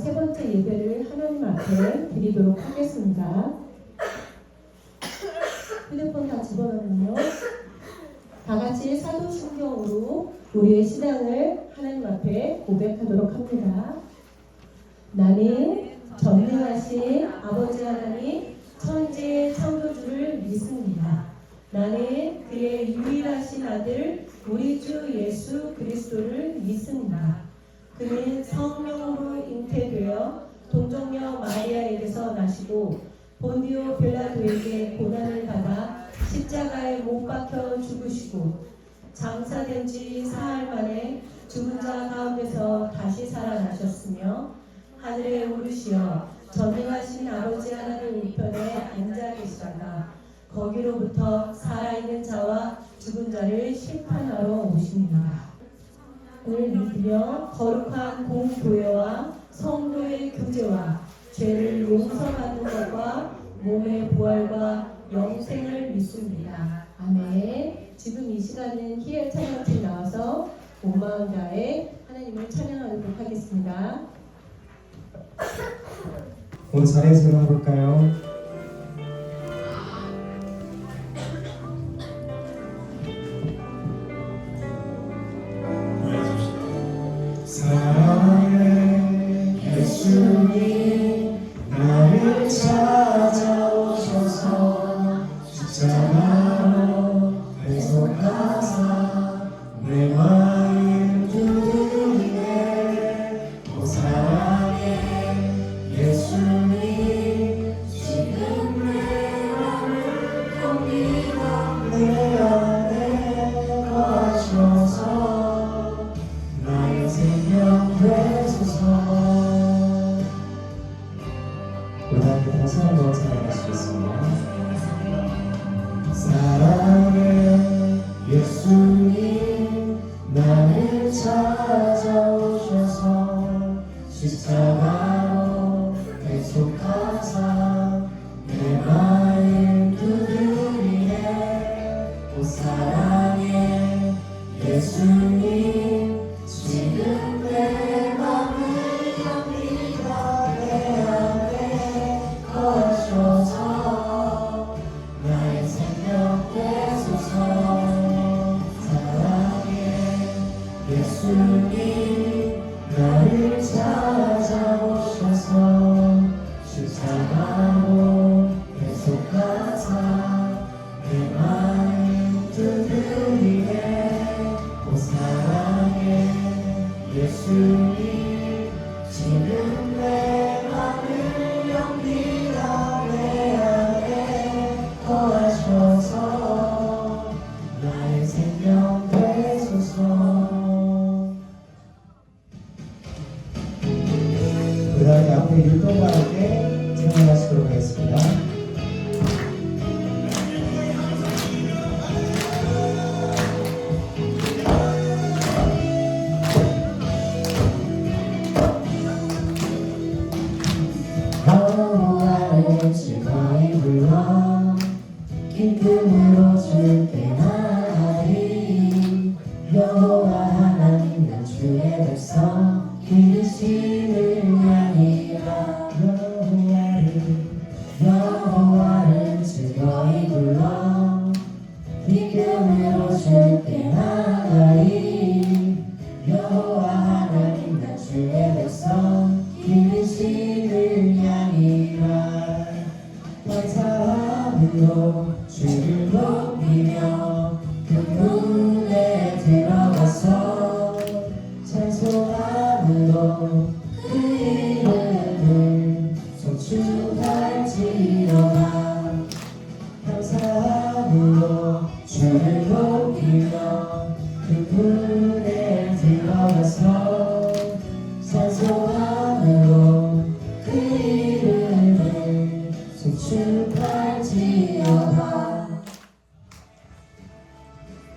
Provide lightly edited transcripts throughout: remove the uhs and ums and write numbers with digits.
세 번째 예배를 하나님 앞에 드리도록 하겠습니다. 휴대폰 다 집어넣으면요. 다 같이 사도신경으로 우리의 신앙을 하나님 앞에 고백하도록 합니다. 나는 전능하신 아버지 하나님 천지 창조주를 믿습니다. 나는 그의 유일하신 아들 우리 주 예수 그리스도를 믿습니다. 그는 성령으로 잉태되어 동정녀 마리아에게서 나시고 본디오 빌라도에게 고난을 받아 십자가에 못 박혀 죽으시고 장사된 지 사흘 만에 죽은 자 가운데서 다시 살아나셨으며 하늘에 오르시어 전능하신 아버지 하나님 우편에 앉아 계시다가 거기로부터 살아있는 자와 죽은 자를 심판하러 오십니다. 을 믿으며 거룩한 공교회와 성도의 교제와 죄를 용서받는 것과 몸의 부활과 영생을 믿습니다. 아멘. 지금 이 시간은 희애 찬양팀 나와서 온 마음 다해 하나님을 찬양하도록 하겠습니다. 온 자리에서 일어나볼까요? 사랑의 예수님 나를 찾아오셔서 십자가로 배속하사 내 마음 두드리네. 오 사랑의 예수님 지금 내 맘을 경비가 내 안에 거하셔서 나의 생명 되소서. 우리 함께 다시 한번 찬양하시겠습니다. 사랑의 예수님 나를 찾아오셔서 십자가로 배속하사 내 마음 두드리네. 오 사랑의 예수님 지금 내 맘을 향기가 내 안에 거하셔서 나의 생명 되소서. 사랑의 예수님 나를 찾아오셔서 십자가로 배속하사 내 마음 두드리네. 오 사랑의 예수님 지금 내 맘을 영리가 내 안에 거하셔서 나의 생명 되소서. 그 다음에 앞에 율동과 함께 찬양하시도록 하겠습니다. 여호와를 즐거이 불러 기쁨으로 주께 나아가리. 여호와 하나님은 주의 백성 기르시는 양이라. 여호와를 즐거이 불러 기쁨으로 주께 나아가리. 여호와 하나님은 주의 백성 기르시는 양이라. 감사함으로 주를 높이며 그 문에 들어가서 찬송함으로 그 이름을 송축할지어다. 감사함으로 주를 높이며 그 문에 들어가서 찬송함으로 그 이름을 송축할지어다.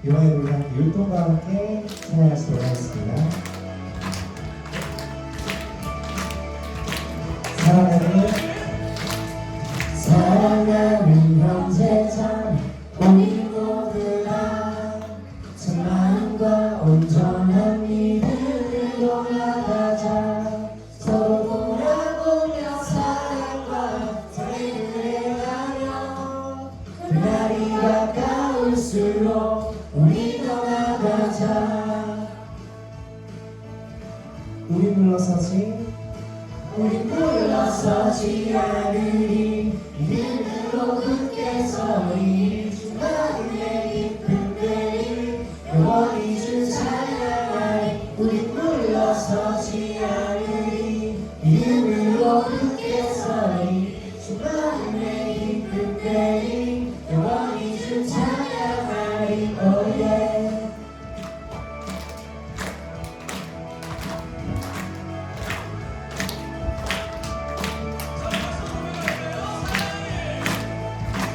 이번에 우리 함께 율동과 함께 찬양하시도록 하겠습니다. 사랑하는 형제자 우리 모두가 참 마음과 온전한 믿음으로 나가자. 서로 가까울수록 우리 떠나가자. 우리 물러서지 않으리. 이름으로 굳게 서리. 주마음의 깊은 데리 영원히 주 찬양하리. 우리 물러서지 않으리. 이름으로 굳게 서리. 주마음의 깊은 데리 영원히 주 찬양하리. Oh yeah.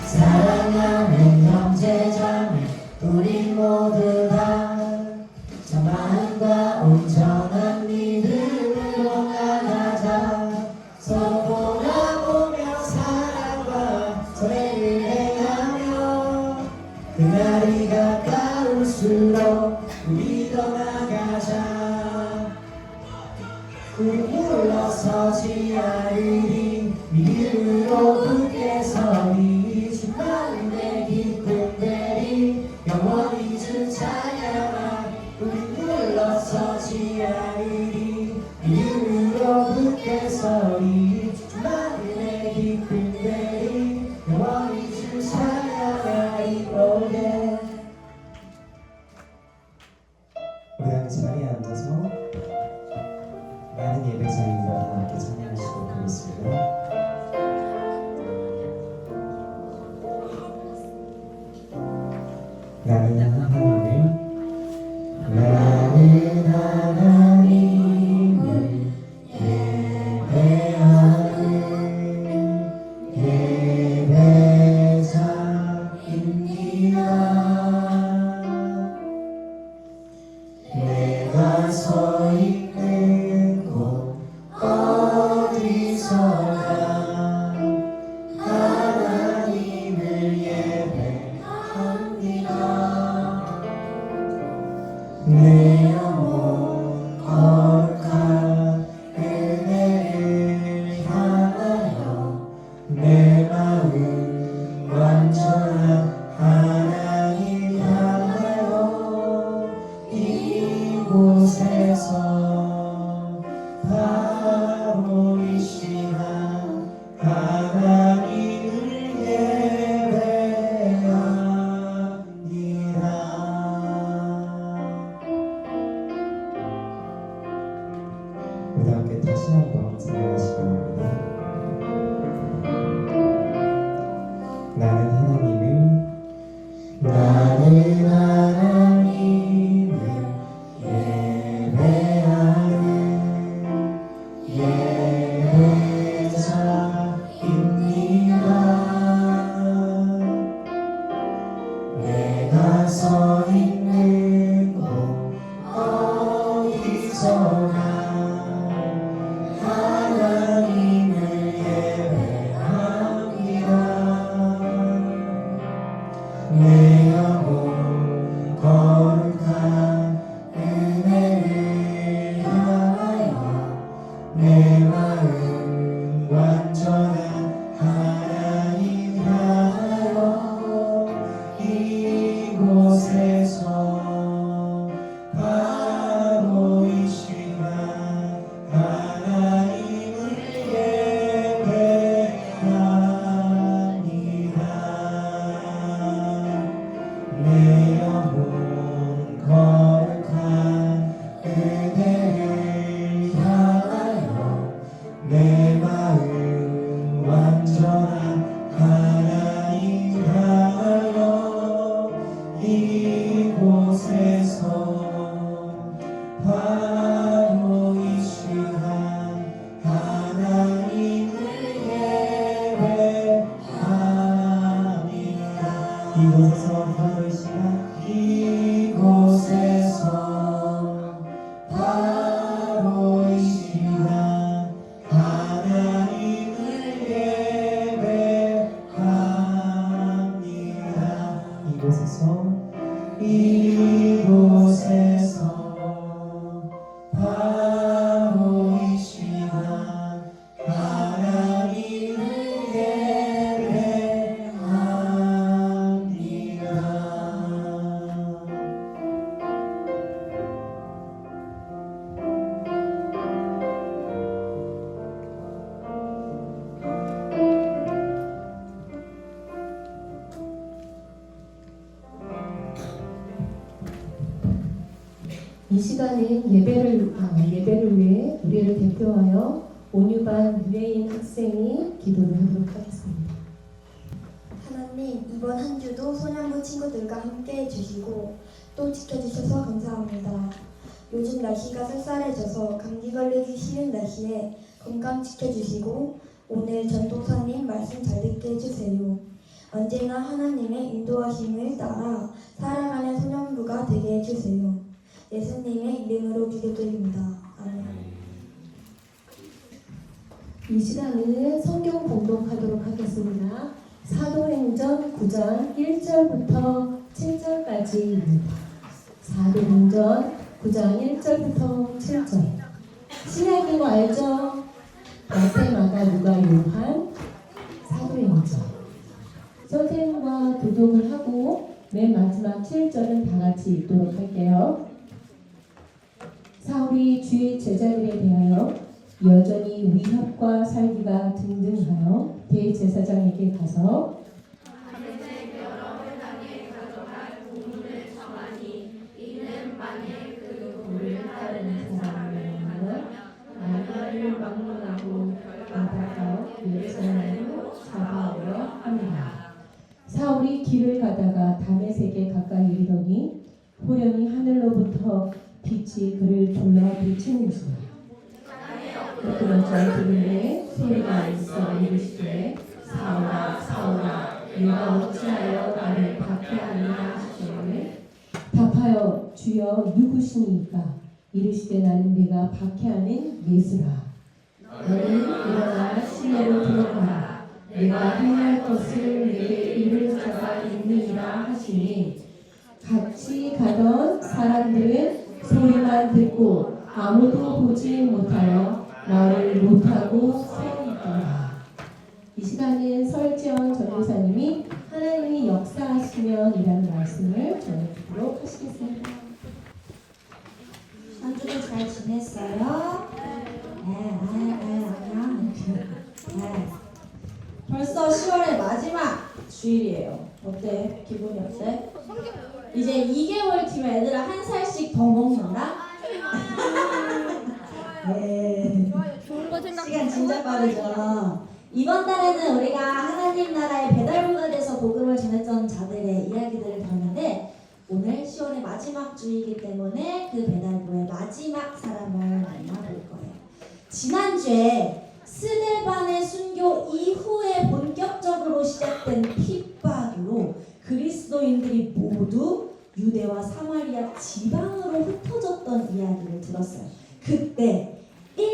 사랑하는 형제자매 우리 모두 다 참 마음과 온전한 믿음으로 나가자. 서로 돌아보며 사랑과 선행을 행하며 그날이 가까울수록 우리 떠나가자. 우리 물러서지 않으리. 믿음으로 굳게 서리. 주마음의 깊은 데리 영원히 주 찬양하리. 우리 물러서지 않으리. 믿음으로 굳게 서리. 주마음의 깊은 데리 영원히 주 찬양하리. Oh yeah. 우리 함께 자리에 앉아서 많은 예배자입니다. 함께 찬양하시도록 하겠습니다. 나는 하나님을 예배하는 예배자입니다. 내가 서 있는 곳 어디서나 하나님을 예배합니다. 내 영혼 거룩한 은혜를 향하여 내 마음 완전한 하나님 향하여 이곳에서 바로 이 시간 하나님을 예배합니다. 우리 함께 다시 한번 찬양하시기 바랍니다. 나는 하나님을 예배하는 예배자입니다. 내가 서 있는 곳 어디서나 하나님을 예배합니다. 내 영혼 거룩한 은혜를 향하여 내 마음 완전한 하나님 향하여 이곳에서 바로 이 시간 하나님을 예배합니다. 내 영혼 거룩한 은혜를 향하여 내 마음 완전한 하나님 향하여 이곳에서 바로 이 시간 하나님을 예배합니다. 이곳에서 바로 이 시간 이곳에서 바로 이 시간 하나님을 예배합니다. 이곳에서 바로 이 시간 하나님을 예배합니다. 이 시간은 예배를 위해 우리를 대표하여 온유반 유혜인 학생이 기도를 하도록 하겠습니다. 하나님, 이번 한 주도 소년부 친구들과 함께 해주시고 또 지켜주셔서 감사합니다. 요즘 날씨가 쌀쌀해져서 감기 걸리기 쉬운 날씨에 건강 지켜주시고 오늘 전도사님 말씀 잘 듣게 해주세요. 언제나 하나님의 인도하심을 따라 살아가는 소년부가 되게 해주세요. 예수님의 이름으로 기도드립니다. 아멘. 이 시간은 성경 봉독하도록 하겠습니다. 사도행전 9장 1절부터 7절까지입니다. 사도행전 9장 1절부터 7절. 신약인 거 알죠? 마태, 마가, 누가, 요한, 사도행전. 선생님과 교독을 하고 맨 마지막 7절은 다 같이 읽도록 할게요. 사울이 주의 제자들에 대하여 여전히 위협과 살기가 등등하여 대제사장에게 가서 마리아를 막론하고 받아가 예루살렘으로 잡아오려 합니다. 사울이 길을 가다가 다메섹에 가까이 이르더니 호련히 하늘로부터 빛이 그를 둘러 비치는지라. 그러자 들음에 소리가 있어 이르시되 사울아 사울아 내가 어찌하여 나를 박해하느냐 하시되 답하여 주여 누구시니까 이르시되 나는 네가 박해하는 예수라. 너는 일어나 시내로 들어가라. 내가 행할 것을 내게 이를 자가 있느니라 하시니 같이 가던 사람들은 소리만 듣고 아무도 보지 못하여 말을 못하고 서 있더라. 이 시간은 설지원 전도사님이 하나님이 역사하시면이라는 말씀을 전해드리도록 하시겠습니다. 한 주도 잘 지냈어요? 안녕. 벌써 10월의 마지막 주일이에요. 어때? 기분이 어때? 이제 2개월 뒤면 애들아 한 살씩 더 먹는다? 네. 시간 진짜 빠르죠? 이번 달에는 우리가 하나님 나라의 배달부가 돼서 복음을 전했던 자들의 이야기들을 들었는데 오늘 10월의 마지막 주이기 때문에 그 배달부의 마지막 사람을 만나볼 거예요. 지난주에 스데반의 순교 이후에 본격적으로 시작된 핍박으로 그리스도인들이 모두 유대와 사마리아 지방으로 흩어졌던 이야기를 들었어요. 그때 7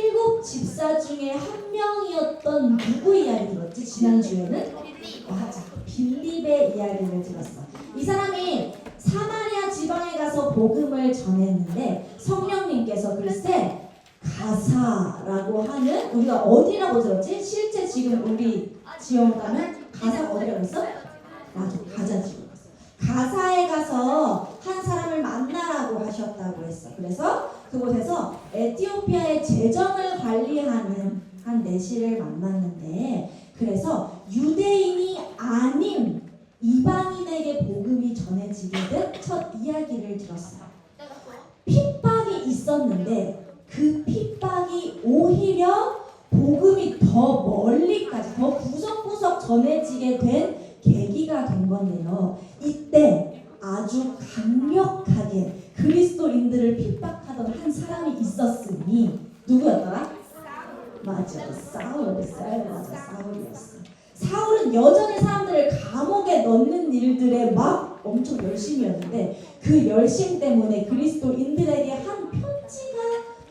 집사 중에 한 명이었던 누구 이야기 들었지? 지난주에는? 맞아. 빌립의 이야기를 들었어. 이 사람이 사마리아 지방에 가서 복음을 전했는데 성령님께서 글쎄 가사라고 하는 우리가 어디라고 들었지? 실제 지금 우리 지역 가면 가사가 어디라고 했어? 맞아. 가자 지역. 가사에 가서 한 사람을 만나라고 하셨다고 했어. 그래서 그곳에서 에티오피아의 재정을 관리하는 한 내시를 만났는데 그래서 유대인이 아닌 이방인에게 복음이 전해지게 된 첫 이야기를 들었어요. 핍박이 있었는데 그 핍박이 오히려 복음이 더 멀리까지 더 구석구석 전해지게 된 계기가 된 건데요. 이때 아주 강력하게 그리스도인들을 핍박하던 한 사람이 있었으니 누구였더라? 맞아, 사울이었어. 사울은 여전히 사람들을 감옥에 넣는 일들에 막 엄청 열심이었는데 그 열심 때문에 그리스도인들에게 한 편지가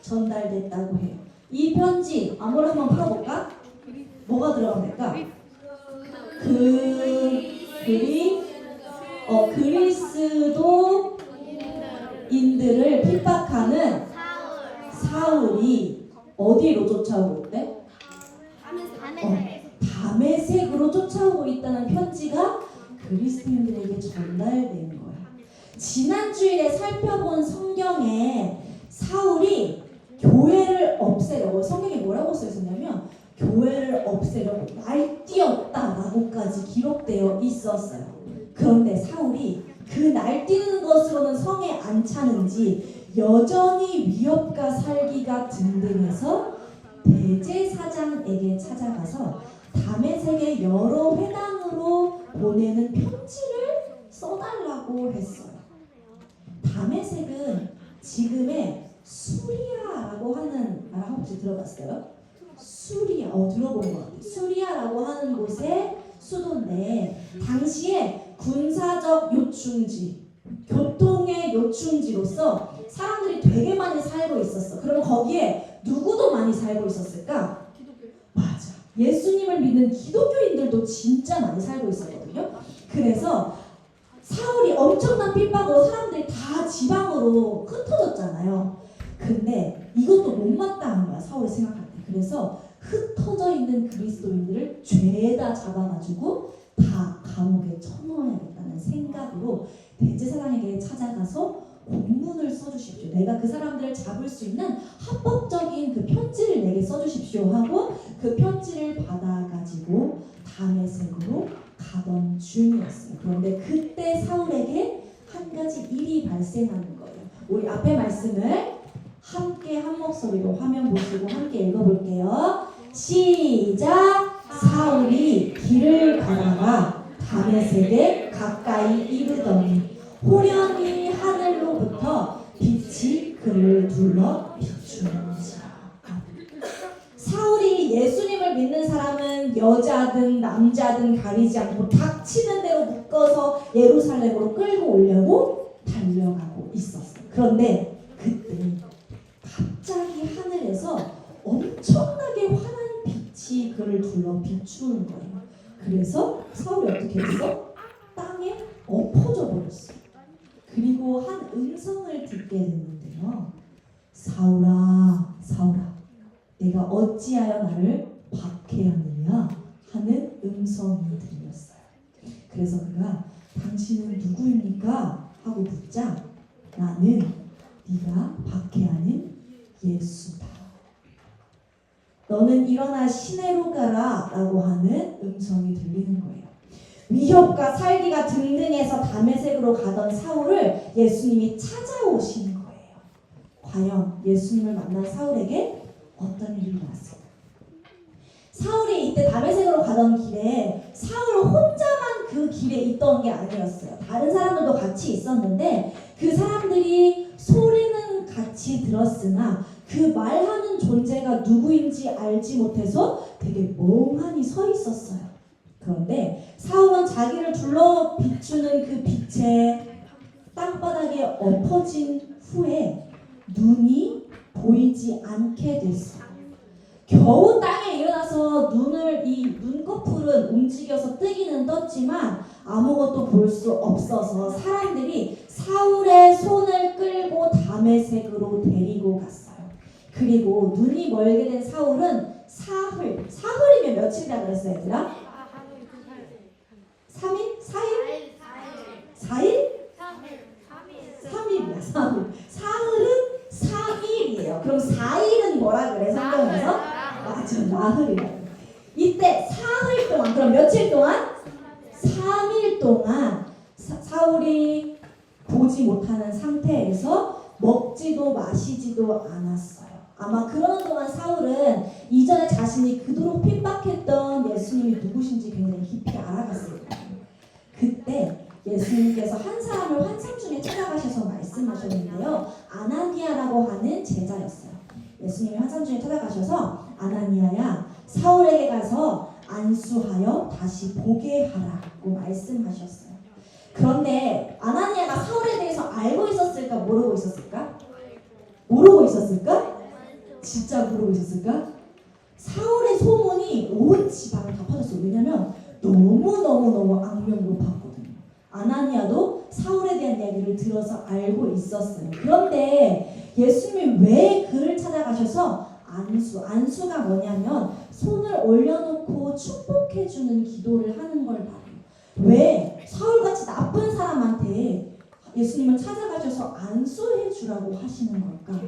전달됐다고 해요. 이 편지 아무나 한번 풀어볼까? 뭐가 들어가면 될까? 그리스도인들을 핍박하는 사울이 어디로 쫓아오고 있대? 다메섹으로 쫓아오고 있다는 편지가 그리스도인들에게 전달된 거야. 지난 주일에 살펴본 성경에 사울이 교회를 없애려고 성경에 뭐라고 써있었냐면 교회를 없애려고 날뛰었다라고까지 기록되어 있었어요. 그런데 사울이 그 날뛰는 것으로는 성에 안 차는지 여전히 위협과 살기가 등등해서 대제사장에게 찾아가서 다메섹의 여러 회당으로 보내는 편지를 써달라고 했어요. 다메섹은 지금의 수리아라고 하는 나라 혹시 들어봤어요? 수리아, 들어본 것 같아요. 수리아라고 하는 곳의 수도인데 당시에 군사적 요충지, 교통의 요충지로서 사람들이 되게 많이 살고 있었어. 그럼 거기에 누구도 많이 살고 있었을까? 맞아. 예수님을 믿는 기독교인들도 진짜 많이 살고 있었거든요. 그래서 사울이 엄청난 핍박으로 사람들이 다 지방으로 흩어졌잖아요. 근데 이것도 못마땅한 거야, 사울이 생각할 때. 그래서 흩어져 있는 그리스도인들을 죄다 잡아가지고 다 감옥에 쳐넣어야겠다는 생각으로 대제사장에게 찾아가서 공문을 써주십시오. 내가 그 사람들을 잡을 수 있는 합법적인 그 편지를 내게 써주십시오 하고 그 편지를 받아가지고 다메섹으로 가던 중이었어요. 그런데 그때 사울에게 한 가지 일이 발생하는 거예요. 우리 앞에 말씀을 함께 한 목소리로 화면 보시고 함께 읽어볼게요. 시작! 사울이 길을 가다가 다메섹에 가까이 이르더니 호련히 하늘로부터 빛이 그를 둘러 비추는지라. 사울이 예수님을 믿는 사람은 여자든 남자든 가리지 않고 닥치는 대로 묶어서 예루살렘으로 끌고 오려고 달려가고 있었어요. 그런데 그때 갑자기 하늘에서 엄청나게 환한 빛이 그를 둘러 비추는 거예요. 그래서 사울이 어떻게 했어? 땅에 엎어져 버렸어. 그리고 한 음성을 듣게 됐는데요. 사울아, 사울아, 내가 어찌하여 나를 박해하느냐 하는 음성이 들렸어요. 그래서 그가 당신은 누구입니까? 하고 묻자 나는 네가 박해하는 예수다. 너는 일어나 시내로 가라 라고 하는 음성이 들리는 거예요. 위협과 살기가 등등해서 다메섹으로 가던 사울을 예수님이 찾아오신 거예요. 과연 예수님을 만난 사울에게 어떤 일이 일어났을까? 사울이 이때 다메섹으로 가던 길에 사울 혼자만 그 길에 있던 게 아니었어요. 다른 사람들도 같이 있었는데 그 사람들이 소리는 같이 들었으나 그 말하는 존재가 누구인지 알지 못해서 되게 멍하니 서 있었어요. 그런데 사울은 자기를 둘러 비추는 그 빛에 땅바닥에 엎어진 후에 눈이 보이지 않게 됐어요. 겨우 땅에 일어나서 이 눈꺼풀은 움직여서 뜨기는 떴지만 아무것도 볼 수 없어서 사람들이 사울의 손을 끌고 다메섹으로 데리고 갔어요. 그리고 눈이 멀게 된 사울은 사흘이면 며칠이라 그랬어요, 얘들아? 3일? 4일? 4일? 3일이야, 3일. 사흘은 3일이에요. 그럼 4일은 뭐라 그래, 성경에서? 맞아, 나흘이라고. 이때 사흘 동안, 그럼 며칠 동안? 3일 동안 사울이 보지 못하는 상태에서 먹지도 마시지도 않았어요. 아마 그러는 동안 사울은 이전에 자신이 그토록 핍박했던 예수님이 누구신지 굉장히 깊이 알아갔을 거예요. 그때 예수님께서 한 사람을 환상 중에 찾아가셔서 말씀하셨는데요. 아나니아라고 하는 제자였어요. 예수님이 환상 중에 찾아가셔서 아나니아야, 사울에게 가서 안수하여 다시 보게 하라고 말씀하셨어요. 그런데 아나니아가 사울에 대해서 알고 있었을까, 모르고 있었을까? 모르고 있었을까? 진짜 모르고 있었을까? 사울의 소문이 온 지방에 다 퍼졌어요. 왜냐면 너무 악명 높았거든요. 아나니아도 사울에 대한 이야기를 들어서 알고 있었어요. 그런데 예수님이 왜 그를 찾아가셔서 안수가 뭐냐면 손을 올려놓고 축복해주는 기도를 하는 걸 말해요. 왜 사울같이 나쁜 사람한테 예수님을 찾아가셔서 안수해주라고 하시는 걸까?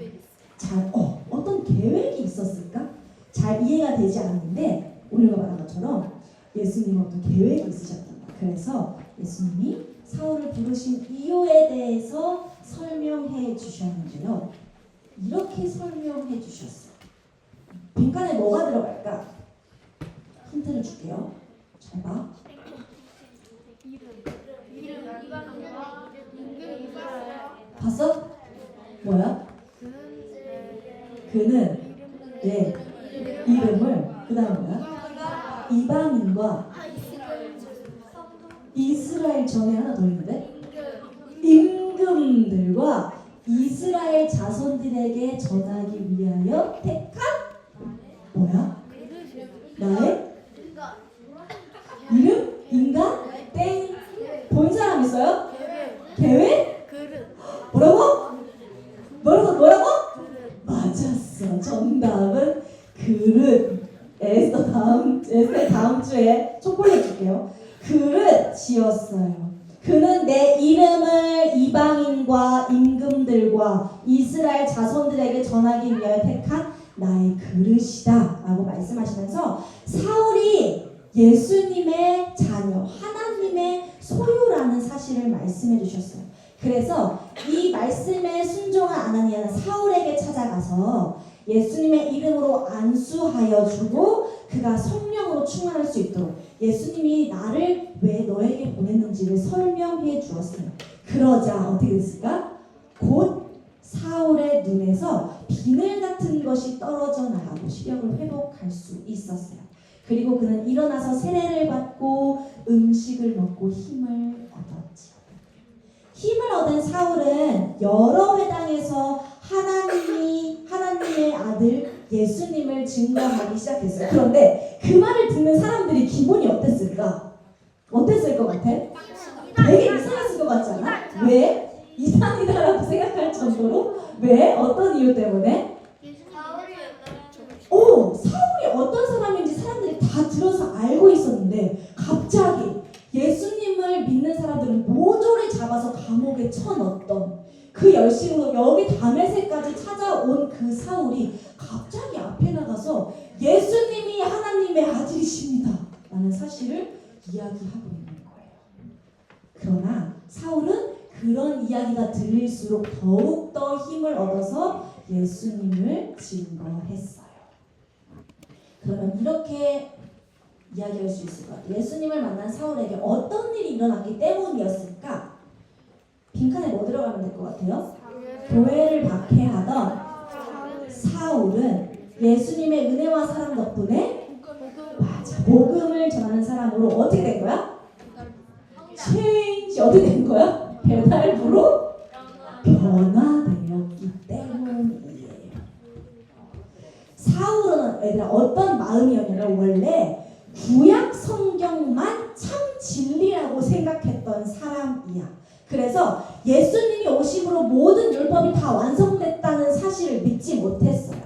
어떤 계획이 있었을까? 잘 이해가 되지 않았는데 오늘과 말한 것처럼 예수님은 어떤 계획이 있으셨던 거예요. 그래서 예수님이 사울을 부르신 이유에 대해서 설명해 주셨는데요. 이렇게 설명해 주셨어요. 빈칸에 뭐가 들어갈까? 힌트를 줄게요. 잘 봐. 봤어? 뭐야? 그는 내 이름을 그 다음 뭐야? 이방인과 이스라엘 전에 하나 더 있는데 임금들과 이스라엘 자손들에게 전하기 위하여 택한 뭐야? 나의 이름? 인간? 땡. 본 사람 있어요? 계획? 뭐라고? 뭐라고? 맞았어. 정답은 그릇. 에스더 다음 주에 초콜릿 줄게요. 그릇이었어요. 그는 내 이름을 이방인과 임금들과 이스라엘 자손들에게 전하기 위하여 택한 나의 그릇이다 라고 말씀하시면서 사울이 예수님의 자녀, 하나님의 소유라는 사실을 말씀해 주셨어요. 그래서 이 말씀에 순종한 아나니아는 사울에게 찾아가서 예수님의 이름으로 안수하여 주고 그가 성령으로 충만할 수 있도록 예수님이 나를 왜 너에게 보냈는지를 설명해 주었어요. 그러자 어떻게 됐을까? 곧 사울의 눈에서 비늘 같은 것이 떨어져 나가고 시력을 회복할 수 있었어요. 그리고 그는 일어나서 세례를 받고 음식을 먹고 힘을 얻었지. 힘을 얻은 사울은 여러 회당에서 하나님의 아들 예수님을 증거하기 시작했어요. 그런데 그 말을 듣는 사람들이 기분이 어땠을까? 어땠을 것 같아? 되게 이상했을 것 같지 않아? 왜? 이상이다라고 생각할 정도로? 왜? 어떤 이유 때문에? 사울이 어떤 사람인지 사람들이 다 들어서 알고 있었는데 갑자기 예수님을 믿는 사람들은 모조리 잡아서 감옥에 쳐넣었던 그 열심으로 여기 다메섹까지 찾아온 그 사울이 갑자기 앞에 나가서 예수님이 하나님의 아들이십니다 라는 사실을 이야기하고 있는 거예요. 그러나 사울은 그런 이야기가 들릴수록 더욱더 힘을 얻어서 예수님을 증거했어요. 그러면 이렇게 이야기할 수 있을 것 같아요. 예수님을 만난 사울에게 어떤 일이 일어났기 때문이었을까? 빈칸에 뭐 들어가면 될 것 같아요? 교회를 박해하던 사울은 예수님의 은혜와 사랑 덕분에 복음을 전하는 사람으로 어떻게 된 거야? 체인지 어떻게 된 거야? 배달부로 변화되었기 때문이에요. 사울은 얘들아 어떤 마음이었냐면 원래 구약 성경만 참 진리라고 생각했던 사람이야. 그래서 예수님이 오심으로 모든 율법이 다 완성됐다는 사실을 믿지 못했어요.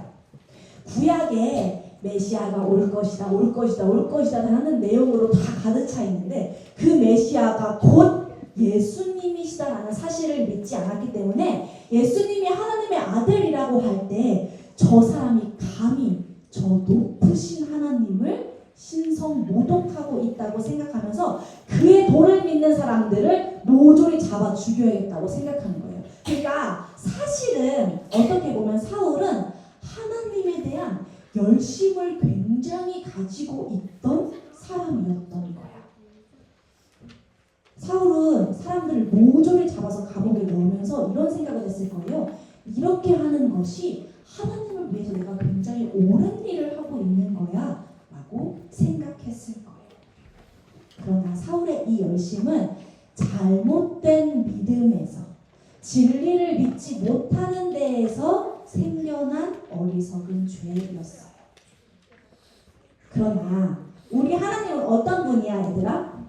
구약에 메시아가 올 것이다 하는 내용으로 다 가득 차 있는데 그 메시아가 곧 예수님이시다라는 사실을 믿지 않았기 때문에 예수님이 하나님의 아들이라고 할 때 저 사람이 감히 저 높으신 하나님을 신성 모독하고 있다고 생각하면서 그의 도를 믿는 사람들을 모조리 잡아 죽여야겠다고 생각하는 거예요. 그러니까 사실은 어떻게 보면 사울은 하나님에 대한 열심을 굉장히 가지고 있던 사람이었던 거야. 사울은 사람들을 모조리 잡아서 감옥에 넣으면서 이런 생각을 했을 거예요. 이렇게 하는 것이 하나님을 위해서 내가 굉장히 옳은 일을 하고 있는 거야 라고 생각했을 거예요. 그러나 사울의 이 열심은 잘못된 믿음에서 진리를 믿지 못하는 데에서 생겨난 어리석은 죄였어요. 그러나 우리 하나님은 어떤 분이야 얘들아?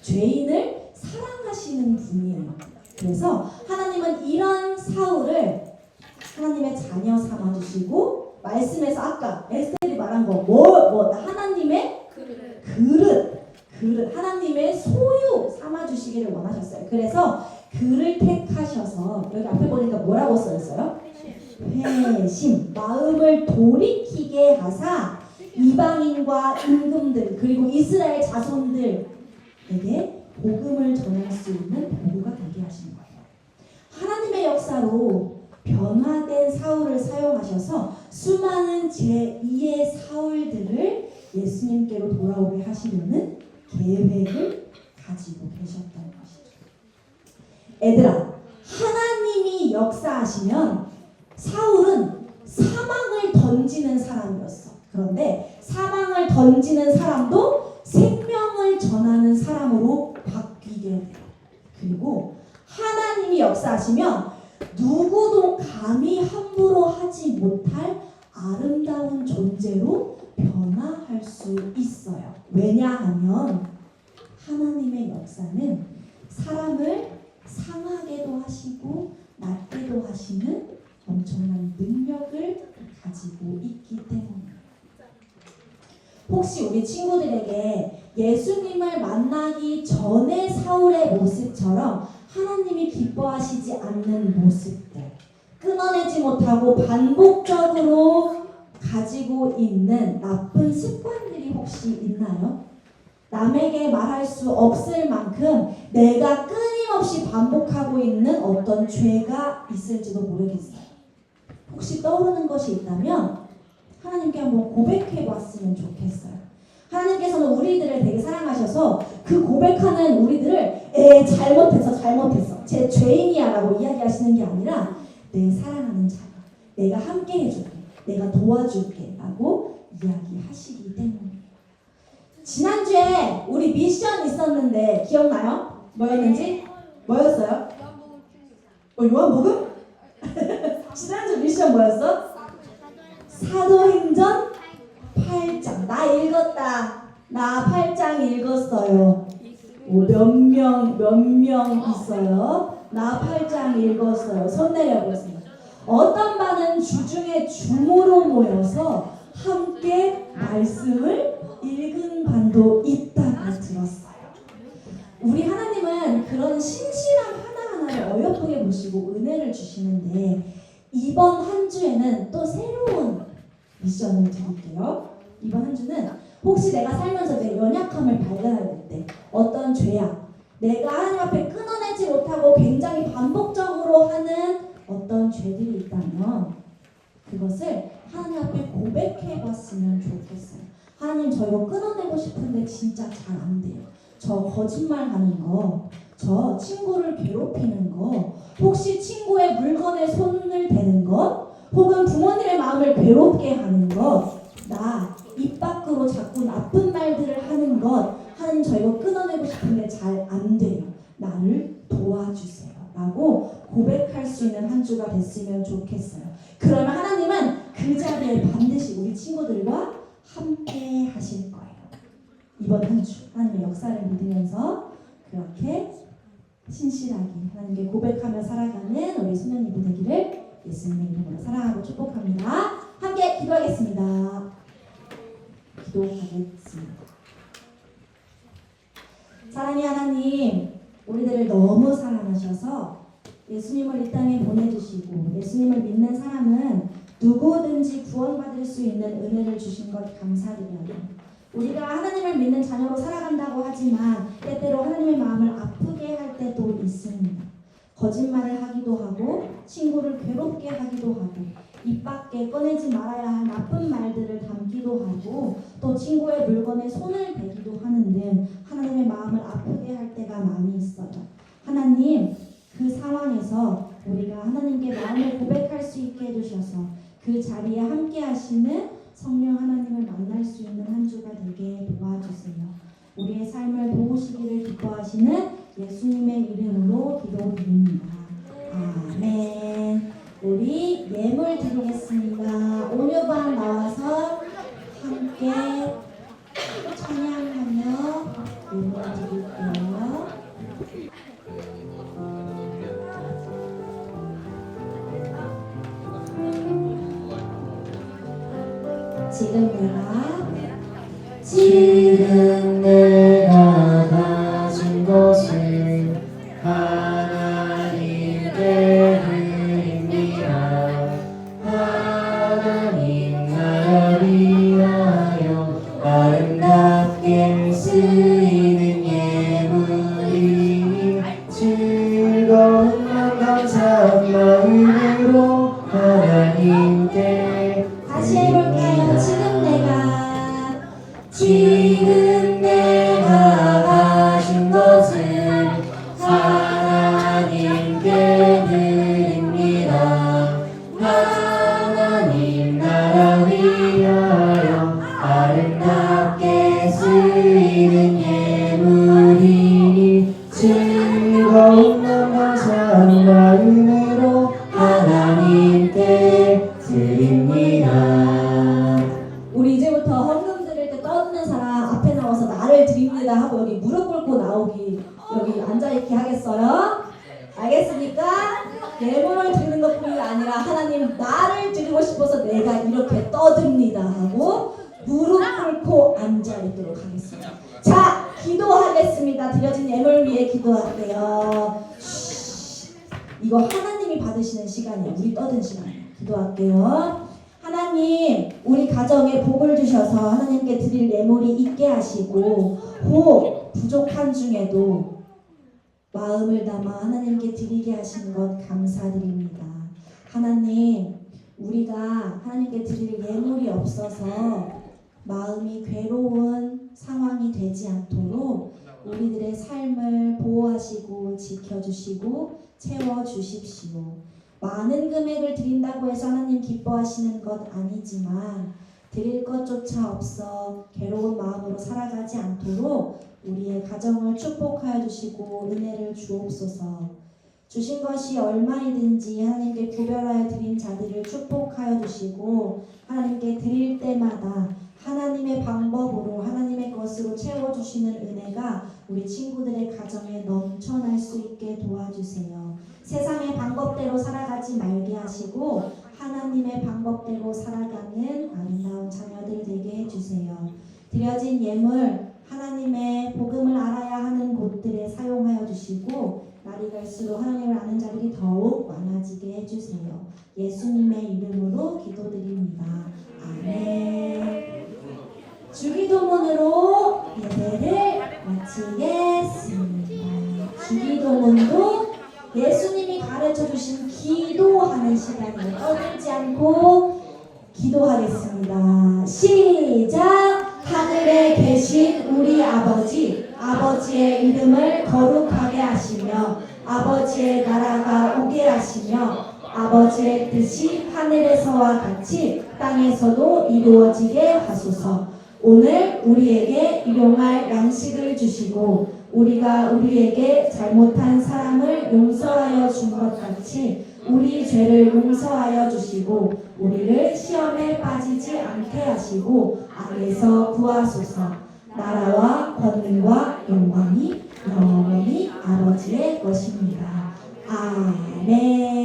죄인을 사랑하시는 분이에요. 그래서 하나님은 이런 사울을 하나님의 자녀 삼아주시고 말씀에서 아까 에스겔이 말한 거 하나님의 그릇 하나님의 소유 삼아주시기를 원하셨어요. 그래서 그를 택하셔서 여기 앞에 보니까 뭐라고 써있어요? 회심 마음을 돌이키게 하사 이방인과 임금들 그리고 이스라엘 자손들에게 복음을 전할 수 있는 도구가 되게 하시는 거예요. 하나님의 역사로 변화된 사울을 사용하셔서 수많은 제2의 사울들을 예수님께로 돌아오게 하시려는 계획을 가지고 계셨던 것이죠. 얘들아, 하나님이 역사하시면 사울은 사망을 던지는 사람이었어. 그런데 사망을 던지는 사람도 생명을 전하는 사람으로 바뀌게 돼요. 그리고 하나님이 역사하시면 누구도 감히 함부로 하지 못할 아름다운 존재로 변화할 수 있어요. 왜냐하면 하나님의 역사는 사람을 상하게도 하시고 낮게도 하시는 엄청난 능력을 가지고 있기 때문이에요. 혹시 우리 친구들에게 예수님을 만나기 전의 사울의 모습처럼 하나님이 기뻐하시지 않는 모습들, 끊어내지 못하고 반복적으로 가지고 있는 나쁜 습관들이 혹시 있나요? 남에게 말할 수 없을 만큼 내가 끊임없이 반복하고 있는 어떤 죄가 있을지도 모르겠어요. 혹시 떠오르는 것이 있다면 하나님께 한번 고백해 봤으면 좋겠어요. 하나님께서는 우리들을 되게 사랑하셔서 그 고백하는 우리들을 잘못했어 제 죄인이야 라고 이야기하시는 게 아니라 내 사랑하는 자녀, 내가 함께 해줄게, 내가 도와줄게 라고 이야기하시기 때문이에요. 지난주에 우리 미션 있었는데 기억나요? 뭐였는지? 뭐였어요? 요한복음? 지난주 미션 뭐였어? 사도행전 8장. 나 읽었다. 나 8장 읽었어요. 몇 명 있어요? 나 8장 읽었어요. 손 내려보세요. 어떤 반은 주중에 줌으로 모여서 함께 말씀을 읽은 반도 있다고 들었어요. 우리 하나님은 그런 신실함 하나하나를 어여쁘게 보시고 은혜를 주시는데 이번 한 주에는 또 새로운 미션을 드릴게요. 이번 한 주는 혹시 내가 살면서 내 연약함을 발견할 때 어떤 죄악, 내가 하나님 앞에 끊어내지 못하고 굉장히 반복적으로 하는 어떤 죄들이 있다면 그것을 하나님 앞에 고백해 봤으면 좋겠어요. 하나님, 저 이거 끊어내고 싶은데 진짜 잘 안 돼요. 저 거짓말하는 거, 저 친구를 괴롭히는 거, 혹시 친구의 물건에 손을 대는 것, 혹은 부모님의 마음을 괴롭게 하는 것, 나 입 밖으로 자꾸 나쁜 말들을 하는 것, 하나님 저 이거 끊어내고 싶은데 잘 안 돼요. 나를 도와주세요. 라고 고백할 수 있는 한 주가 됐으면 좋겠어요. 그러면 하나님은 그 자리에 반드시 우리 친구들과 함께 하실 거예요. 이번 한 주 하나님의 역사를 믿으면서 그렇게 신실하게 하나님께 고백하며 살아가는 우리 소년이들 되기를 예수님의 이름으로 사랑하고 축복합니다. 함께 기도하겠습니다. 기도하겠습니다. 사랑의 하나님, 우리들을 너무 사랑하셔서 예수님을 이 땅에 보내주시고 예수님을 믿는 사람은 누구든지 구원받을 수 있는 은혜를 주신 것 감사드려요. 우리가 하나님을 믿는 자녀로 살아간다고 하지만 때때로 하나님의 마음을 아프게 할 때도 있습니다. 거짓말을 하기도 하고 친구를 괴롭게 하기도 하고 입 밖에 꺼내지 말아야 할 나쁜 말들을 담기도 하고 또 친구의 물건에 손을 대기도 하는 등 하나님의 마음을 아프게 할 때가 많이 있어요. 하나님, 그 상황에서 우리가 하나님께 마음을 고백할 수 있게 해주셔서 그 자리에 함께 하시는 성령 하나님을 만날 수 있는 한 주가 되게 도와주세요. 우리의 삶을 도우시기를 기뻐하시는 예수님의 이름으로 기도드립니다. 아멘. 우리 예물 드리겠습니다. 온유방 나와서 함께 찬양하며 예물 드릴게요. 지금 내가 가진 것을 하나님께 드립니다. 하나님 나를 위하여 아름답게 쓰이는 예물이 즐거운 마음 감사한 마음 사랑과 은혜로 하나님께 드립니다. 우리 이제부터 헌금 드릴 때 떠드는 사람 앞에 나와서 나를 드립니다 하고 여기 무릎 꿇고 나오기, 여기 앉아있기 하겠어요? 알겠습니까? 예물을 드리는 것뿐이 아니라 하나님 나를 드리고 싶어서 내가 이렇게 떠듭니다 하고 무릎 꿇고 앉아있도록 하겠습니다. 자, 기도하겠습니다. 드려진 예물 위해 기도할게요. 이거 하나님이 받으시는 시간이에요. 우리 떠든 시간이에요. 기도할게요. 하나님, 우리 가정에 복을 주셔서 하나님께 드릴 예물이 있게 하시고 혹 부족한 중에도 마음을 담아 하나님께 드리게 하신 것 감사드립니다. 하나님, 우리가 하나님께 드릴 예물이 없어서 마음이 괴로운 상황이 되지 않도록 우리들의 삶을 보호하시고 지켜주시고 채워주십시오. 많은 금액을 드린다고 해서 하나님 기뻐하시는 것 아니지만 드릴 것조차 없어 괴로운 마음으로 살아가지 않도록 우리의 가정을 축복하여 주시고 은혜를 주옵소서. 주신 것이 얼마이든지 하나님께 구별하여 드린 자들을 축복하여 주시고 하나님께 드릴 때마다 하나님의 방법으로 하나님의 것으로 채워주시는 은혜가 우리 친구들의 가정에 넘쳐날 수 있게 도와주세요. 세상의 방법대로 살아가지 말게 하시고 하나님의 방법대로 살아가는 아름다운 자녀들 되게 해주세요. 드려진 예물 하나님의 복음을 알아야 하는 곳들에 사용하여 주시고 날이 갈수록 하나님을 아는 자들이 더욱 많아지게 해주세요. 예수님의 이름으로 기도드립니다. 아멘. 주기도문으로 예배를 마치겠습니다. 주기도문도 예수님이 가르쳐 주신 기도하는 시간을 떠들지 않고 기도하겠습니다. 시작! 하늘에 계신 우리 아버지, 아버지의 이름을 거룩하게 하시며 아버지의 나라가 오게 하시며 아버지의 뜻이 하늘에서와 같이 땅에서도 이루어지게 하소서. 오늘 우리에게 일용할 양식을 주시고 우리가 우리에게 잘못한 사람을 용서하여 준 것 같이 우리 죄를 용서하여 주시고 우리를 시험에 빠지지 않게 하시고 악에서 구하소서. 나라와 권능과 영광이 영원히 아버지의 것입니다. 아멘.